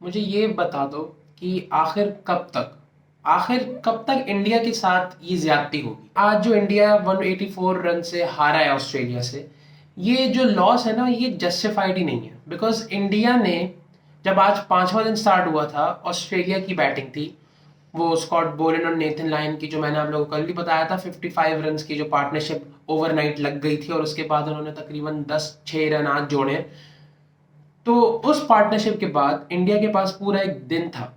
मुझे ये बता दो कि आखिर कब तक इंडिया के साथ ये ज्यादती होगी। आज जो इंडिया 184 रन से हारा है ऑस्ट्रेलिया से, ये जो लॉस है ना, ये जस्टिफाइड ही नहीं है। बिकॉज इंडिया ने, जब आज पांचवा दिन स्टार्ट हुआ था, ऑस्ट्रेलिया की बैटिंग थी। वो स्कॉट बोलन और नेथन लायन की, जो मैंने आप लोगों को कल भी बताया था, 55 रन की जो पार्टनरशिप ओवरनाइट लग गई थी और उसके बाद उन्होंने तकरीबन 10-6 रन आज जोड़े। तो उस पार्टनरशिप के बाद इंडिया के पास पूरा एक दिन था।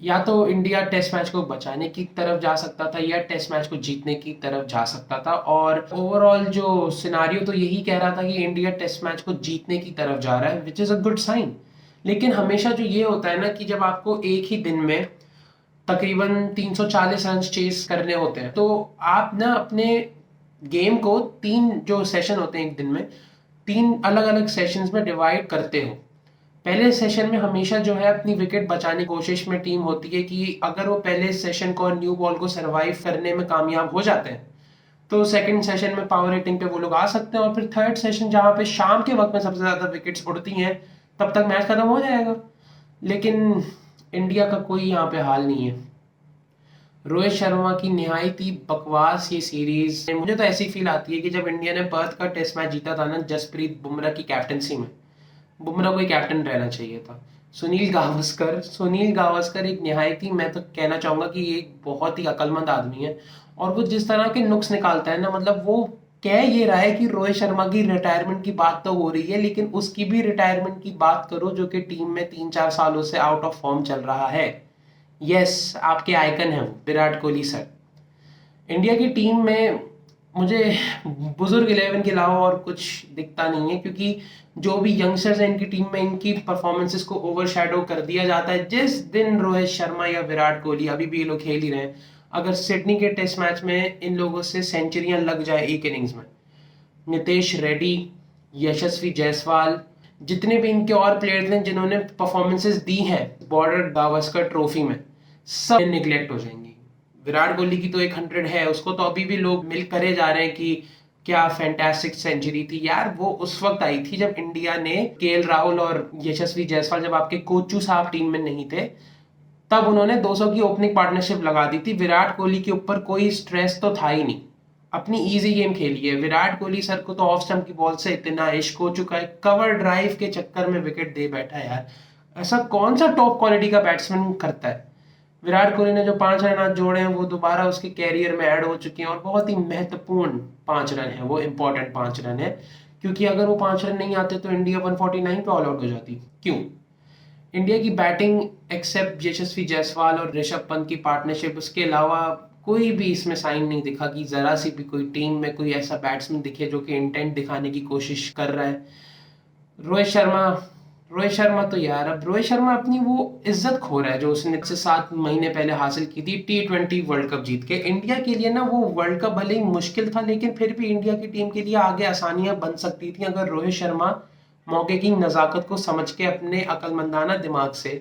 या तो इंडिया टेस्ट मैच को बचाने की तरफ जा सकता था या टेस्ट मैच को जीतने की तरफ जा सकता था, और ओवरऑल जो सिनारियो तो यही कह रहा था कि इंडिया टेस्ट मैच को जीतने की तरफ जा रहा है, which is a good sign. लेकिन हमेशा जो ये होता है ना कि जब आपको एक ही दिन में तकरीबन 340 रन चेस करने होते हैं, तो आप ना अपने गेम को तीन जो सेशन होते हैं एक दिन में, तीन अलग अलग सेशंस में डिवाइड करते हो। पहले सेशन में हमेशा जो है अपनी विकेट बचाने की कोशिश में टीम होती है कि अगर वो पहले सेशन को और न्यू बॉल को सरवाइव करने में कामयाब हो जाते हैं तो सेकंड सेशन में पावर रेटिंग पे वो लोग आ सकते हैं, और फिर थर्ड सेशन जहां पे शाम के वक्त में सबसे ज्यादा विकेट्स उड़ती हैं, तब तक मैच खत्म हो जाएगा। लेकिन इंडिया का कोई यहाँ पे हाल नहीं है। रोहित शर्मा की निहायत ही बकवास ये सीरीज, मुझे तो ऐसी फील आती है कि जब इंडिया ने पर्थ का टेस्ट मैच जीता था ना, जसप्रीत बुमराह की कैप्टनसी में, बुमराह को ही कैप्टन रहना चाहिए था। सुनील गावस्कर एक निहायत ही, मैं तो कहना चाहूंगा कि ये एक बहुत ही अक्लमंद आदमी है। और वो जिस तरह के नुक्स निकालता है ना, मतलब वो कह ये रहा है कि रोहित शर्मा की रिटायरमेंट की बात तो हो रही है, लेकिन उसकी भी रिटायरमेंट की बात करो जो कि टीम में 3-4 सालों से आउट ऑफ फॉर्म चल रहा है। यस, आपके आइकन है वो विराट कोहली सर। इंडिया की टीम में मुझे बुजुर्ग 11 के अलावा और कुछ दिखता नहीं है, क्योंकि जो भी यंगस्टर्स हैं इनकी टीम में, इनकी परफॉर्मेंसेस को ओवरशैडो कर दिया जाता है। जिस दिन रोहित शर्मा या विराट कोहली, अभी भी ये लोग खेल ही रहे हैं, अगर सिडनी के टेस्ट मैच में इन लोगों से सेंचुरियां लग जाए एक इनिंग्स में, नितेश रेड्डी, यशस्वी जायसवाल, जितने भी इनके और प्लेयर्स हैं जिन्होंने परफॉर्मेंसेस दी हैं बॉर्डर गावस्कर ट्रॉफी में, सब निगलेक्ट हो जाएंगी। विराट कोहली की तो 100 है, उसको तो अभी भी लोग मिल करे जा रहे हैं कि क्या फैंटास्टिक सेंचुरी थी यार। वो उस वक्त आई थी जब इंडिया ने केएल राहुल और यशस्वी जायसवाल, जब आपके कोचू साहब टीम में नहीं थे, तब उन्होंने 200 की ओपनिंग पार्टनरशिप लगा दी थी। विराट कोहली के ऊपर कोई स्ट्रेस तो था ही नहीं, अपनी इजी गेम खेली है। विराट कोहली सर को तो ऑफ स्टंप की बॉल से इतना इश्क हो चुका है, कवर ड्राइव के चक्कर में विकेट दे बैठा है यार। ऐसा कौन सा टॉप क्वालिटी का बैट्समैन करता है। विराट कोहली ने जो 5 रन आज जोड़े हैं वो दोबारा उसके कैरियर में ऐड हो चुके हैं, और बहुत ही महत्वपूर्ण 5 रन है वो, इंपॉर्टेंट 5 रन है। क्योंकि अगर वो 5 रन नहीं आते तो इंडिया 149 पे ऑल आउट हो जाती। क्यों? इंडिया की बैटिंग, एक्सेप्ट यशस्वी जायसवाल और ऋषभ पंत की पार्टनरशिप, उसके अलावा कोई भी इसमें साइन नहीं दिखा कि जरा सी भी कोई टीम में कोई ऐसा बैट्समैन दिखे जो कि इंटेंट दिखाने की कोशिश कर रहा है। रोहित शर्मा रोहित शर्मा तो यार, अब रोहित शर्मा अपनी वो इज्जत खो रहा है जो उसने से 7 महीने पहले हासिल की थी, T20 वर्ल्ड कप जीत के। इंडिया के लिए ना वो वर्ल्ड कप भले ही मुश्किल था, लेकिन फिर भी इंडिया की टीम के लिए आगे आसानियां बन सकती थी अगर रोहित शर्मा मौके की नजाकत को समझ के अपने अकलमंदाना दिमाग से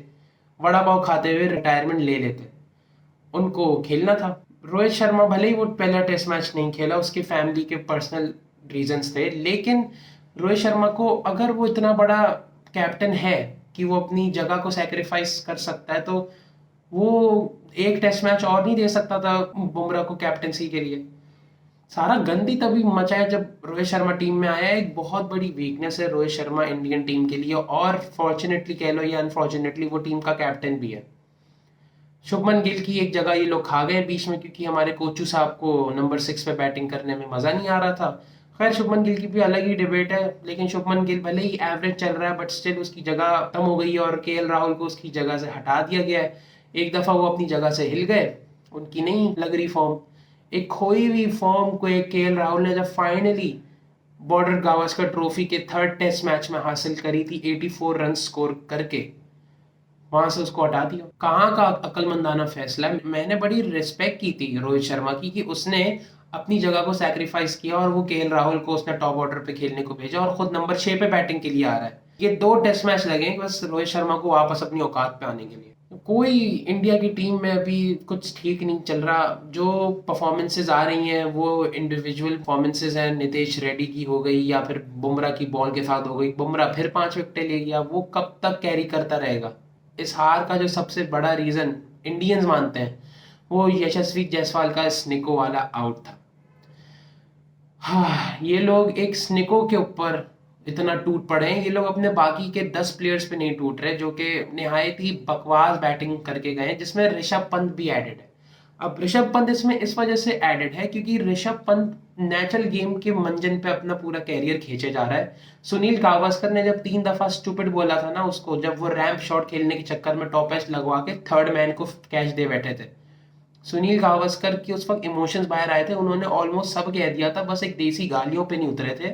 वड़ा पाव खाते हुए रिटायरमेंट ले लेते। उनको खेलना था। रोहित शर्मा भले ही वो पहला टेस्ट मैच नहीं खेला, उसकी फैमिली के पर्सनल रीजंस थे, लेकिन रोहित शर्मा को अगर वो इतना बड़ा कैप्टन है कि वो अपनी जगह को सेक्रीफाइस कर सकता है, तो वो एक टेस्ट मैच और नहीं दे सकता था बुमराह को कैप्टनसी के लिए। सारा गंदी तभी मचा है जब रोहित शर्मा टीम में आया है। एक बहुत बड़ी वीकनेस है रोहित शर्मा इंडियन टीम के लिए, और फॉर्चुनेटली कह लो या अनफॉर्चुनेटली वो टीम का कैप्टन भी है। शुभमन गिल की एक जगह ये लोग खा गए बीच में, क्योंकि हमारे कोचू साहब को नंबर 6 पे बैटिंग करने में मजा नहीं आ रहा था। खैर, शुभमन गिल की भी अलग ही डिबेट है, लेकिन शुभमन गिल भले ही एवरेज चल रहा है, बट स्टिल उसकी जगह खत्म हो गई है और केएल राहुल को उसकी जगह से हटा दिया गया है। एक दफा वो अपनी जगह से हिल गए, उनकी नहीं लग रही फॉर्म। एक खोई हुई फॉर्म को एक केएल राहुल ने जब फाइनली बॉर्डर गावस्कर ट्रॉफी के थर्ड टेस्ट मैच में हासिल करी थी 84 रन स्कोर करके, वहां से उसको हटा दिया। कहाँ का अकलमंदाना फैसला है। मैंने बड़ी रिस्पेक्ट की थी रोहित शर्मा की कि उसने अपनी जगह को सैक्रिफाइस किया और वो केएल राहुल को उसने टॉप ऑर्डर पे खेलने को भेजा, और खुद नंबर 6 पे बैटिंग के लिए आ रहा है। ये 2 टेस्ट मैच लगे हैं बस रोहित शर्मा को वापस अपनी औकात पे आने के लिए। कोई इंडिया की टीम में अभी कुछ ठीक नहीं चल रहा। जो परफॉर्मेंसेज आ रही हैं वो इंडिविजुअल परफॉर्मेंसेज हैं। नितेश रेड्डी की हो गई या फिर बुमराह की बॉल के साथ हो गई, बुमराह फिर 5 विकेटें ले गया, वो कब तक कैरी करता रहेगा। इस हार का जो सबसे बड़ा रीजन इंडियंस मानते हैं वो यशस्वी जायसवाल का स्निको वाला आउट था। हाँ, ये लोग एक स्निको के ऊपर इतना टूट पड़े हैं, ये लोग अपने बाकी के 10 प्लेयर्स पे नहीं टूट रहे जो कि निहायत ही बकवास बैटिंग करके गए हैं, जिसमें ऋषभ पंत भी एडेड है। अब ऋषभ पंत इसमें इस वजह से एडेड है क्योंकि ऋषभ पंत नेचुरल गेम के मंजन पे अपना पूरा कैरियर खींचे जा रहा है। सुनील गावस्कर ने जब 3 दफा स्टूपिड बोला था ना उसको, जब वो रैंप शॉट खेलने के चक्कर में टॉप एज लगवा के थर्ड मैन को कैच दे बैठे थे, सुनील गावस्कर की उस वक्त इमोशंस बाहर आए थे, उन्होंने ऑलमोस्ट सब कह दिया था, बस एक देसी गालियों पे नहीं उतरे थे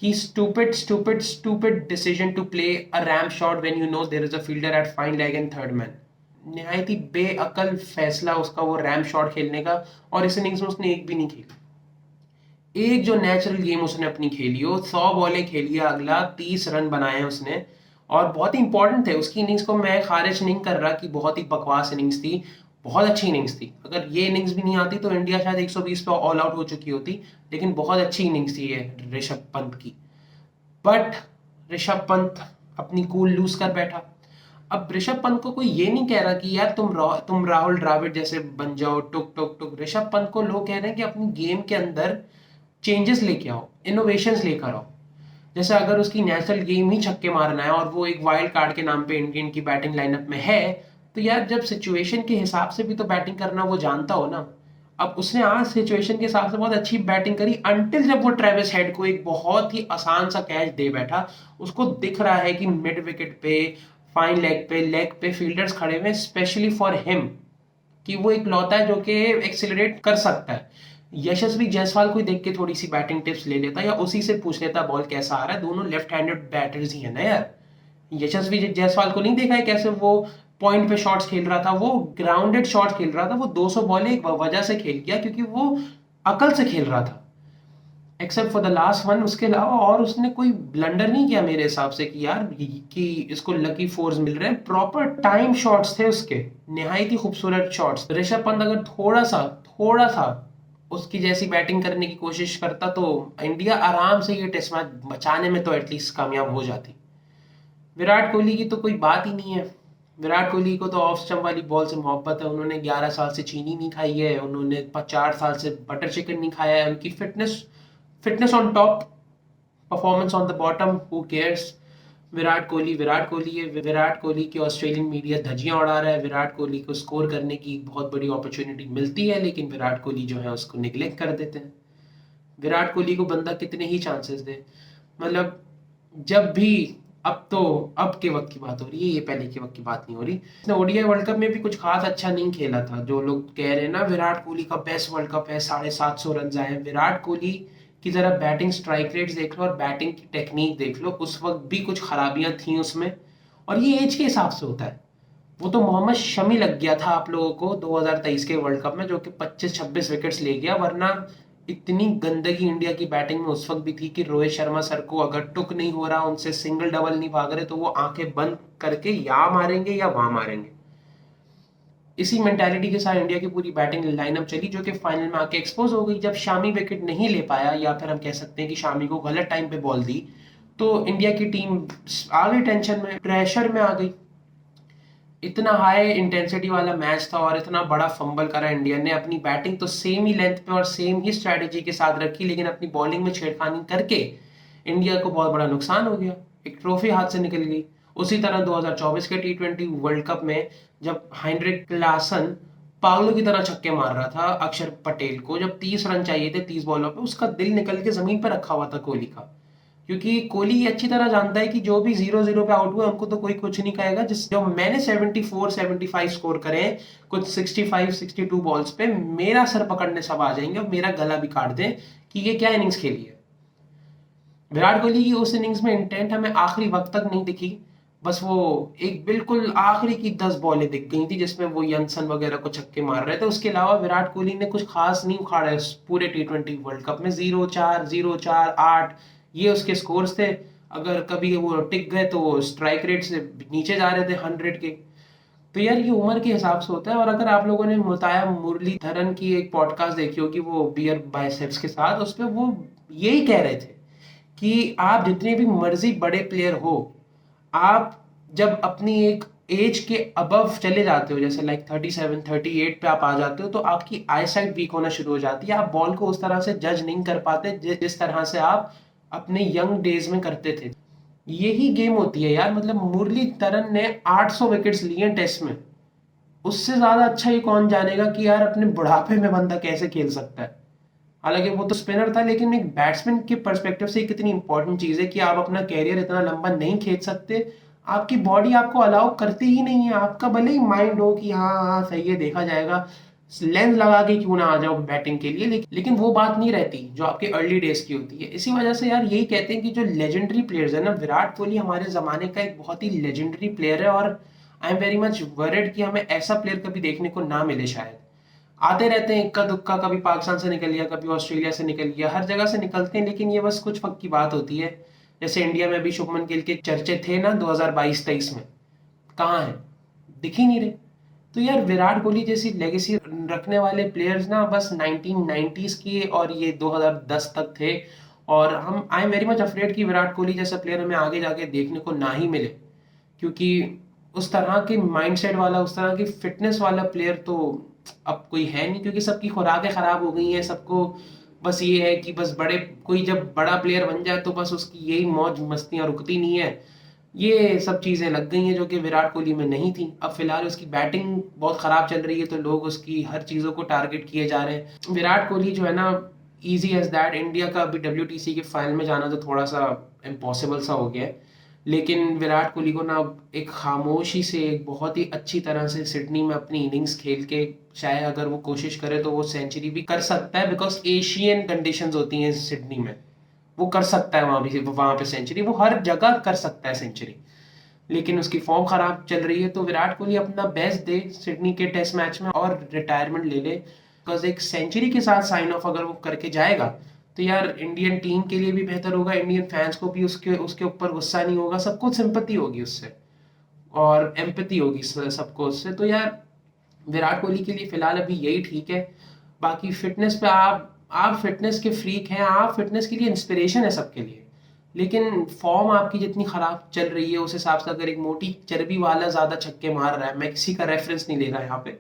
कि stupid stupid stupid decision to play a ramp shot when you know there is a fielder at fine leg and third man. निहायत ही बेअकल फैसला उसका वो रैम्प शॉट खेलने का, और इस इनिंग्स में उसने एक भी नहीं खेली। एक जो नेचुरल गेम उसने अपनी खेली हो, 100 बॉलें खेली है, अगला 30 रन बनाए हैं उसने, और बहुत ही इंपॉर्टेंट थे उसकी इनिंग्स को। मैं खारिज नहीं कर रहा कि बहुत ही बकवास इनिंग्स थी, बहुत अच्छी इनिंग्स थी। अगर ये इनिंग्स भी नहीं आती तो इंडिया शायद 120 पे ऑल आउट हो चुकी होती, लेकिन बहुत अच्छी इनिंग्स थी ये ऋषभ पंत की। बट ऋषभ पंत अपनी कूल लूज कर बैठा। अब ऋषभ पंत को कोई ये नहीं कह रहा कि यार तुम राहुल द्रविड़ जैसे बन जाओ, टुक टुक टुक। ऋषभ पंत को लोग कह रहे हैं कि अपनी गेम के अंदर चेंजेस लेके आओ, इनोवेशंस लेकर आओ। जैसे अगर उसकी नेचुरल गेम ही छक्के मारना है और वो एक वाइल्ड कार्ड के नाम पे इंडियन की बैटिंग लाइनअप में है, तो यार जब सिचुएशन के हिसाब से भी तो बैटिंग करना वो जानता हो ना। अब उसने आज सिचुएशन के हिसाब से बहुत अच्छी बैटिंग करी, अंटिल जब वो ट्रेविस हेड को एक बहुत ही आसान सा कैच दे बैठा। उसको दिख रहा है कि मिड विकेट पे, फाइन लेग पे फील्डर्स खड़े हुए स्पेशली फॉर हिम, कि वो एक लौता है जो कि एक्सिलरेट कर सकता है। यशस्वी जायसवाल को ही देख के थोड़ी सी बैटिंग टिप्स ले लेता या उसी से पूछ लेता बॉल कैसा आ रहा है। दोनों लेफ्ट हैंडेड बैटर्स ही है ना यार। यशस्वी जायसवाल को नहीं देखा है कैसे वो पॉइंट पे शॉट्स खेल रहा था, वो ग्राउंडेड शॉट्स खेल रहा था, वो 200 बॉलें एक वजह से खेल गया क्योंकि वो अकल से खेल रहा था, except for the last one. उसके अलावा और उसने कोई ब्लंडर नहीं किया मेरे हिसाब से कि यार कि इसको लकी फोर्स मिल रहे हैं। प्रॉपर टाइम शॉट्स थे उसके, निहायत ही खूबसूरत शॉट्स। ऋषभ पंत अगर थोड़ा सा उसकी जैसी बैटिंग करने की कोशिश करता तो इंडिया आराम से ये टेस्ट मैच बचाने में तो एटलीस्ट कामयाब हो जाती। विराट कोहली की तो कोई बात ही नहीं है। विराट कोहली को तो ऑफ स्टंप वाली बॉल से मोहब्बत है। उन्होंने 11 साल से चीनी नहीं खाई है, उन्होंने 4 साल से बटर चिकन नहीं खाया है। उनकी fitness on top, performance on the bottom, who cares. Virat Kohli है। विराट कोहली की ऑस्ट्रेलियन मीडिया धज्जियां उड़ा रहा है। विराट कोहली को स्कोर करने की बहुत बड़ी अपॉर्चुनिटी मिलती है, लेकिन विराट कोहली जो है उसको निगलेक्ट कर देते हैं। विराट कोहली को बंदा कितने ही चांसेस दे, मतलब जब भी, अब के वक्त की बात हो रही है, ये पहले के वक्त की बात नहीं हो रही। इसने ओडीआई वर्ल्ड कप में भी कुछ खास अच्छा नहीं खेला था। जो लोग कह रहे हैं ना विराट कोहली का बेस्ट वर्ल्ड कप है, 750 रन आए, विराट कोहली की जरा बैटिंग स्ट्राइक रेट्स देख लो और बैटिंग की टेक्निक देख लो, उस वक्त भी कुछ खराबियां थी उसमें। और ये एज के हिसाब से होता है। वो तो मोहम्मद शमी लग गया था आप लोगों को 2023 के वर्ल्ड कप में, जो कि 25-26 विकेट्स ले गया, वरना इतनी गंदगी इंडिया की बैटिंग में उस वक्त भी थी कि रोहित शर्मा सर को अगर टुक नहीं हो रहा, उनसे सिंगल डबल नहीं भाग रहे, तो वो आंखें बंद करके या मारेंगे या वहां मारेंगे। इसी मेंटालिटी के साथ इंडिया की पूरी बैटिंग लाइनअप चली, जो कि फाइनल में आके एक्सपोज हो गई। जब शामी विकेट नहीं ले पाया, या फिर हम कह सकते हैं कि शामी को गलत टाइम पे बॉल दी, तो इंडिया की टीम आ गई टेंशन में, प्रेशर में आ गई। इतना हाई इंटेंसिटी वाला मैच था और इतना बड़ा फंबल करा इंडिया ने। अपनी बैटिंग तो सेम ही लेंथ पे और सेम ही स्ट्रेटेजी के साथ रखी, लेकिन अपनी बॉलिंग में छेड़खानी करके इंडिया को बहुत बड़ा नुकसान हो गया, एक ट्रॉफी हाथ से निकल गई। उसी तरह 2024 के T20 वर्ल्ड कप में जब हेनरिक क्लासन पागलों की तरह छक्के मार रहा था अक्षर पटेल को, जब 30 रन चाहिए थे 30 बॉलों पे, उसका दिल निकल के जमीन पर रखा हुआ था कोहली का। क्योंकि कोहली ये अच्छी तरह जानता है कि जो भी 0-0 पे आउट हुए उनको तो कोई कुछ नहीं कहेगा। जिस जो मैंने 74-75 स्कोर करे कुछ 65-62 बॉल्स पे, मेरा सर पकड़ने सब आ जाएंगे और मेरा गला भी काट दें कि ये क्या इनिंग्स खेली है। विराट कोहली की उस इनिंग्स में इंटेंट हमें आखिरी वक्त तक नहीं दिखी। बस वो एक बिल्कुल आखिरी की 10 बॉलें दिख गई थी जिसमें वो यंसन वगैरह को छक्के मार रहे थे। उसके अलावा विराट कोहली ने कुछ खास नहीं उखाड़ा इस पूरे T20 वर्ल्ड कप में। 0-4, 0-4, 8 ये उसके स्कोर्स थे। अगर कभी वो टिक गए तो वो स्ट्राइक रेट से नीचे जा रहे थे 100 के। तो यार ये उम्र के हिसाब से होता है। और अगर आप लोगों ने मुताया मुरलीधरन की एक पॉडकास्ट देखी होगी, वो बियर बाइसेप्स के साथ, उसपे वो यही कह रहे थे कि आप जितने भी मर्जी बड़े प्लेयर हो, आप जब अपनी एक एज के अबव चले जाते हो, जैसे लाइक 37 38 पे आप आ जाते हो, तो आपकी आई साइट वीक होना शुरू हो जाती है। आप बॉल को उस तरह से जज नहीं कर पाते जिस तरह से आप अपने यंग डेज में करते थे। यही गेम होती है यार। मतलब मुरलीधरन ने 800 विकेट्स लिए टेस्ट में, उससे ज्यादा अच्छा ये कौन जानेगा कि यार अपने बुढ़ापे में बंदा कैसे खेल सकता है। हालांकि वो तो स्पिनर था, लेकिन एक बैट्समैन के पर्सपेक्टिव से कितनी इंपॉर्टेंट चीज है कि आप अपना कैरियर इतना लंबा नहीं खेल सकते। आपकी बॉडी आपको अलाउ करती ही नहीं है। आपका भले ही माइंड हो कि हाँ हाँ सही है, देखा जाएगा, लेंस लगा के क्यों ना आ जाओ बैटिंग के लिए, लेकिन वो बात नहीं रहती जो आपके अर्ली डेज की होती है। इसी वजह से यार यही कहते हैं कि जो लेजेंडरी प्लेयर्स है ना, विराट कोहली हमारे जमाने का एक बहुत ही लेजेंडरी प्लेयर है। और I am very much worried कि हमें ऐसा प्लेयर कभी देखने को ना मिले शायद। आते रहते हैं इक्का दुक्का, कभी पाकिस्तान से निकल गया, कभी ऑस्ट्रेलिया से निकल गया, हर जगह से निकलते हैं, लेकिन ये बस कुछ वक्त की बात होती है। जैसे इंडिया में भी शुभमन गिल के चर्चे थे ना 2022-23 में, कहाँ है, दिख ही नहीं रहे। तो यार विराट कोहली जैसी लेगेसी रखने वाले प्लेयर्स ना बस 1990s की और ये 2010 तक थे। और हम I am very much afraid कि विराट कोहली जैसा प्लेयर हमें आगे जाके देखने को ना ही मिले, क्योंकि उस तरह के माइंडसेट वाला, उस तरह की फिटनेस वाला प्लेयर तो अब कोई है नहीं, क्योंकि सबकी खुराकें खराब हो गई हैं। सबको बस ये है कि बस बड़े, कोई जब बड़ा प्लेयर बन जाए तो बस उसकी यही मौज मस्तियां रुकती नहीं है। ये सब चीजें लग गई हैं जो कि विराट कोहली में नहीं थी। अब फिलहाल उसकी बैटिंग बहुत खराब चल रही है, तो लोग उसकी हर चीजों को टारगेट किए जा रहे हैं। विराट कोहली जो है ना, इजी एज दैट, इंडिया का अभी WTC के फाइनल में जाना तो थोड़ा सा इम्पॉसिबल सा हो गया है। लेकिन विराट कोहली को ना एक खामोशी से, एक बहुत ही अच्छी तरह से सिडनी में अपनी इनिंग्स खेल के, शायद अगर वो कोशिश करे तो वो सेंचुरी भी कर सकता है, बिकॉज एशियन कंडीशंस होती हैं सिडनी में। वो कर सकता है वहां पे सेंचुरी, वो हर जगह कर सकता है सेंचुरी। लेकिन उसकी फॉर्म खराब चल रही है, तो विराट कोहली अपना बेस्ट दे सिडनी के टेस्ट मैच में और रिटायरमेंट ले ले, बिकॉज एक सेंचुरी के साथ साइन ऑफ अगर वो करके जाएगा तो यार इंडियन टीम के लिए भी बेहतर होगा, इंडियन फैंस को भी उसके उसके ऊपर गुस्सा नहीं होगा, सबको सिंपैथी होगी उससे और एम्पैथी होगी सबको उससे। तो यार विराट कोहली के लिए फिलहाल अभी यही ठीक है। बाकी फिटनेस पे आप फिटनेस के फ्रीक हैं, आप फिटनेस के लिए इंस्पिरेशन है सबके लिए, लेकिन फॉर्म आपकी जितनी खराब चल रही है उस हिसाब से अगर एक मोटी चर्बी वाला ज्यादा छक्के मार रहा है, मैं किसी का रेफरेंस नहीं ले रहा यहाँ पे,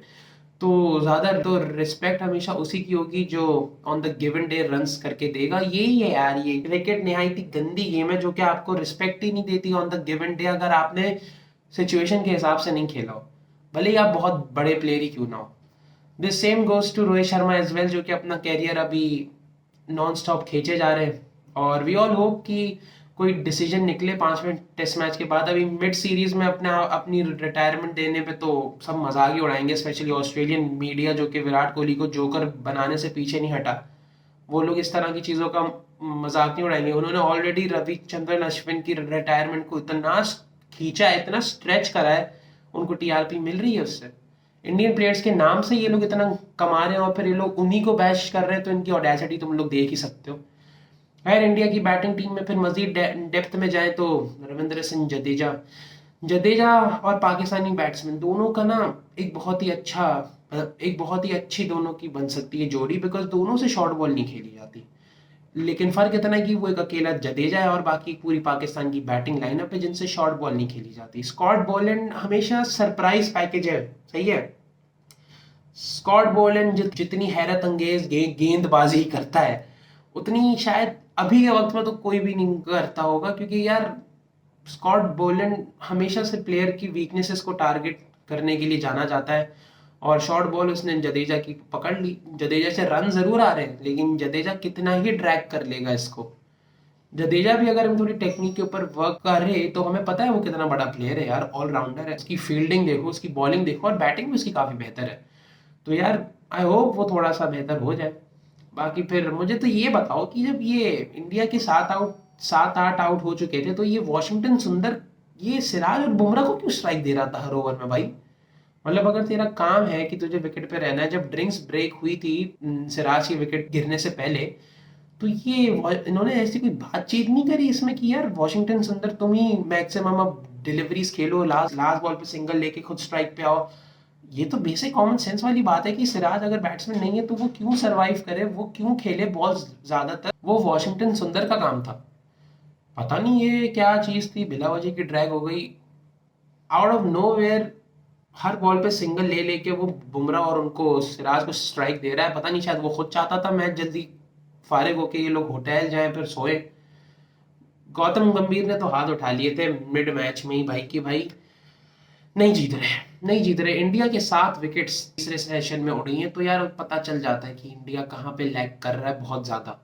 तो ज्यादा तो रिस्पेक्ट हमेशा उसी की होगी जो on the given day runs करके देगा। यही है यार, ये क्रिकेट निहायत ही गंदी गेम है जो कि आपको रिस्पेक्ट ही नहीं देती ऑन द गिवन डे, अगर आपने सिचुएशन के हिसाब से नहीं खेला हो, भले ही आप बहुत बड़े प्लेयर ही क्यों ना हो। This same goes to Rohit Sharma as well, जो कि अपना कैरियर अभी नॉन स्टॉप खींचे जा रहे हैं। और वी ऑल होप कि कोई डिसीजन निकले 5वें टेस्ट मैच के बाद। अभी मिड सीरीज में अपनी रिटायरमेंट देने पे तो सब मजाक ही उड़ाएंगे, स्पेशली ऑस्ट्रेलियन मीडिया जो कि विराट कोहली को जोकर बनाने से पीछे नहीं हटा। वो लोग इस तरह की चीजों का मजाक नहीं उड़ाएंगे। उन्होंने ऑलरेडी रविचंद्रन अश्विन की रिटायरमेंट को इतना खींचा है, इतना स्ट्रेच करा है, उनको TRP मिल रही है उससे। इंडियन प्लेयर्स के नाम से ये लोग इतना कमा रहे हैं और फिर ये लोग उन्हीं को बैश कर रहे हैं, तो इनकी ऑडेसिटी तुम लोग देख ही सकते हो। खैर इंडिया की बैटिंग टीम में फिर मजीद डेप्थ में जाए तो रविंद्र सिंह जडेजा जडेजा और पाकिस्तानी बैट्समैन दोनों का ना एक बहुत ही अच्छा, एक बहुत ही अच्छी दोनों की बन सकती है जोड़ी, बिकॉज दोनों से शॉर्ट बॉल नहीं खेली जाती। लेकिन फर्क इतना है कि वो एक अकेला जडेजा है और बाकी पूरी पाकिस्तान की बैटिंग लाइनअप है जिनसे शॉर्ट बॉल नहीं खेली जाती। स्कॉट बोलैंड हमेशा सरप्राइज पैकेज है, सही है। स्कॉट बोलैंड जितनी हैरत अंगेज गेंदबाजी करता है, उतनी शायद अभी के वक्त में तो कोई भी नहीं करता होगा, क्योंकि यार स्कॉट बोलैंड हमेशा से प्लेयर की वीकनेसेस को टारगेट करने के लिए जाना जाता है। और शॉर्ट बॉल उसने जडेजा की पकड़ ली। जडेजा से रन जरूर आ रहे हैं, लेकिन जडेजा कितना ही ड्रैग कर लेगा इसको। जडेजा भी अगर हम थोड़ी टेक्निक के ऊपर वर्क करे तो हमें पता है वो कितना बड़ा प्लेयर है यार, ऑलराउंडर है। उसकी फील्डिंग देखो, उसकी बॉलिंग देखो, और बैटिंग भी उसकी काफी बेहतर है। तो यार आई होप वो थोड़ा सा बेहतर हो जाए। बाकी फिर मुझे तो ये बताओ कि जब ये इंडिया के 7-8 आउट हो चुके थे, तो ये वॉशिंगटन सुंदर ये सिराज और बुमराह को क्यों स्ट्राइक दे रहा था हर ओवर में भाई? मतलब अगर तेरा काम है कि तुझे विकेट पे रहना है, जब ड्रिंक्स ब्रेक हुई थी सिराज की विकेट गिरने से पहले, तो ये इन्होंने ऐसी कोई बातचीत नहीं करी इसमें कि यार वॉशिंगटन सुंदर तुम ही मैक्सिमम अब डिलीवरीज खेलो, लास्ट लास्ट बॉल पे सिंगल लेके खुद स्ट्राइक पे आओ। ये तो बेसिक कॉमन सेंस वाली बात है कि सिराज अगर बैट्समैन नहीं है तो वो क्यों सरवाइव करे, वो क्यों खेले बॉल्स ज्यादातर, वो वॉशिंगटन सुंदर का काम था। पता नहीं ये क्या चीज थी, बिला वजह की ड्रैग हो गई। Out of nowhere her ball पे सिंगल ले लेके वो बुमराह और उनको सिराज को स्ट्राइक दे रहा है। पता नहीं, शायद वो खुद चाहता था मैच जल्दी फारिग होके ये लोग होटल जाएं फिर सोए। गौतम गंभीर ने तो हाथ उठा लिए थे मिड मैच में ही भाई कि भाई नहीं जीत रहे, नहीं जीत रहे। इंडिया के 7 विकेट्स तीसरे सेशन में उड़ी हैं, तो यार पता चल जाता है कि इंडिया कहाँ पे लैग कर रहा है बहुत ज्यादा।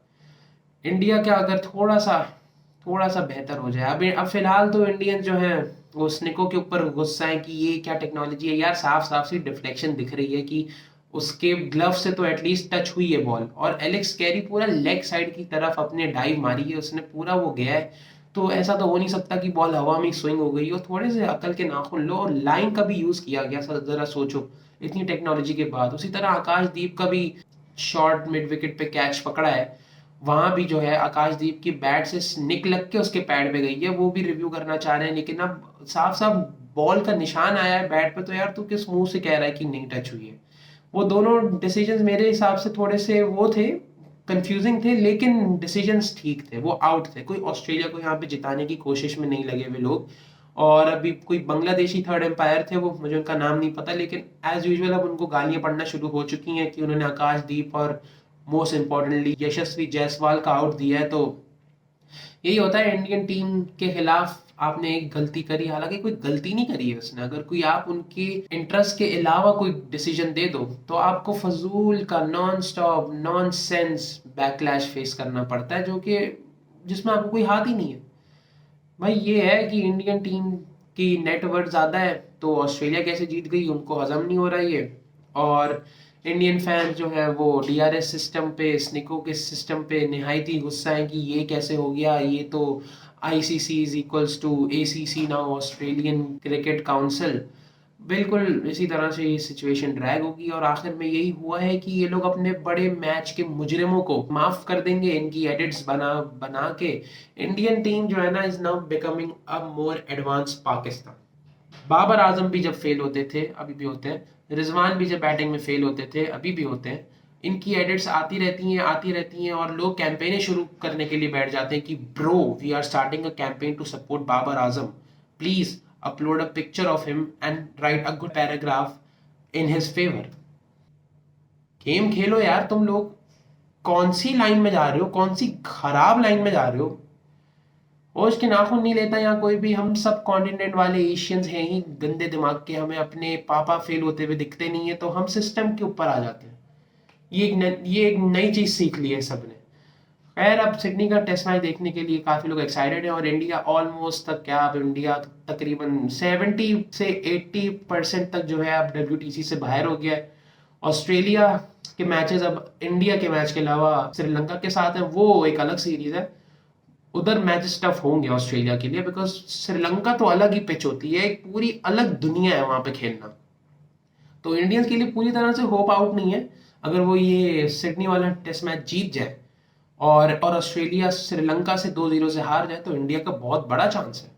इंडिया का अगर थोड़ा सा बेहतर हो जाए। अभी अब फिलहाल तो इंडियन जो है वो स्निको के ऊपर गुस्सा है कि ये क्या टेक्नोलॉजी है यार। साफ साफ सी डिफ्लेक्शन दिख रही है कि उसके ग्लव से तो एटलीस्ट टच हुई है बॉल, और एलेक्स कैरी पूरा लेग साइड की तरफ अपने डाइव मारी है उसने, पूरा वो गया है। तो ऐसा तो हो नहीं सकता कि बॉल हवा में स्विंग हो गई हो। थोड़े से अकल के नाखून लो, और लाइन का भी यूज किया गया, जरा सोचो इतनी टेक्नोलॉजी के बाद। उसी तरह आकाशदीप का भी शॉर्ट मिड विकेट पे कैच पकड़ा है, वहां भी जो है आकाशदीप की बैट से निक लग के उसके पैड पे गई है, वो भी रिव्यू करना चाह रहे हैं। लेकिन अब साफ साफ बॉल का निशान आया है बैट पे, तो यार तू किस मुंह से कह रहा है कि नहीं टच हुई है। वो दोनों डिसीजंस मेरे हिसाब से थोड़े से वो थे, कंफ्यूजिंग थे, लेकिन डिसीजंस ठीक थे। वो आउट थे, कोई ऑस्ट्रेलिया को यहाँ पे जिताने की कोशिश में नहीं लगे हुए लोग। और अभी कोई बांग्लादेशी थर्ड एम्पायर थे, वो मुझे उनका नाम नहीं पता, लेकिन एज यूजुअल अब उनको गालियां पड़ना शुरू हो चुकी हैं कि उन्होंने आकाशदीप और मोस्ट इम्पोर्टेंटली यशस्वी जायसवाल का आउट दिया है। तो यही होता है इंडियन टीम के खिलाफ। आपने एक गलती करी, हालांकि कोई गलती नहीं करी है उसने। अगर कोई आप उनके इंटरेस्ट के अलावा कोई डिसीजन दे दो तो आपको फजूल का non stop non sense backlash face करना पड़ता है, जो कि जिसमें आपको कोई हाथ ही नहीं है। भाई ये है कि इंडियन टीम की नेटवर्थ ज़्यादा है, तो ऑस्ट्रेलिया कैसे जीत गई उनको हजम नहीं हो रहा है ये। और इंडियन फैन जो है वो डीआरएस सिस्टम पे, स्निको के सिस्टम पे निहायती गुस्सा है कि ये कैसे हो गया। ये तो ICC is equals to ACC now, Australian cricket council. बिल्कुल इसी तरह से ये सिचुएशन ड्रैग होगी, और आखिर में यही हुआ है कि ये लोग अपने बड़े मैच के मुजरिमों को माफ कर देंगे इनकी एडिट्स बना बना के। इंडियन टीम जो है ना is now becoming a more advance Pakistan. Babar Azam भी जब फेल होते थे, अभी भी होते हैं, रिजवान भी जब बैटिंग में फेल होते थे, अभी भी होते हैं। इनकी एडिट्स आती रहती हैं, और लोग कैंपेनें शुरू करने के लिए बैठ जाते हैं कि bro we are starting a campaign to support Babar Azam, please upload a picture of him and write a good paragraph in his favour. Game खेलो यार तुम लोग। कौन सी लाइन में जा रहे हो, कौन सी खराब लाइन में जा रहे हो। होश के नाखून नहीं लेता यहाँ कोई भी। हम सब कॉन्टिनेंट वाले एशियंस हैं ही गंदे दिमाग के, हमें अपने पापा फेल होते हुए दिखते नहीं है, तो हम सिस्टम के ऊपर आ जाते हैं। ये एक नई चीज सीख ली है सबने। खैर, अब सिडनी का टेस्ट मैच देखने के लिए काफी लोग एक्साइटेड हैं, और इंडिया ऑलमोस्ट तक क्या, अब इंडिया तकरीबन 70 से 80% तक जो है अब WTC से बाहर हो गया है। ऑस्ट्रेलिया के मैचेस अब इंडिया के मैच के अलावा श्रीलंका के साथ है, वो एक अलग सीरीज है। उधर मैचेस टफ होंगे ऑस्ट्रेलिया के लिए, बिकॉज श्रीलंका तो अलग ही पिच होती है, एक पूरी अलग दुनिया है वहां पे खेलना। तो इंडियंस के लिए पूरी तरह से होप आउट नहीं है। अगर वो ये सिडनी वाला टेस्ट मैच जीत जाए और ऑस्ट्रेलिया श्रीलंका से 2-0 से हार जाए, तो इंडिया का बहुत बड़ा चांस है।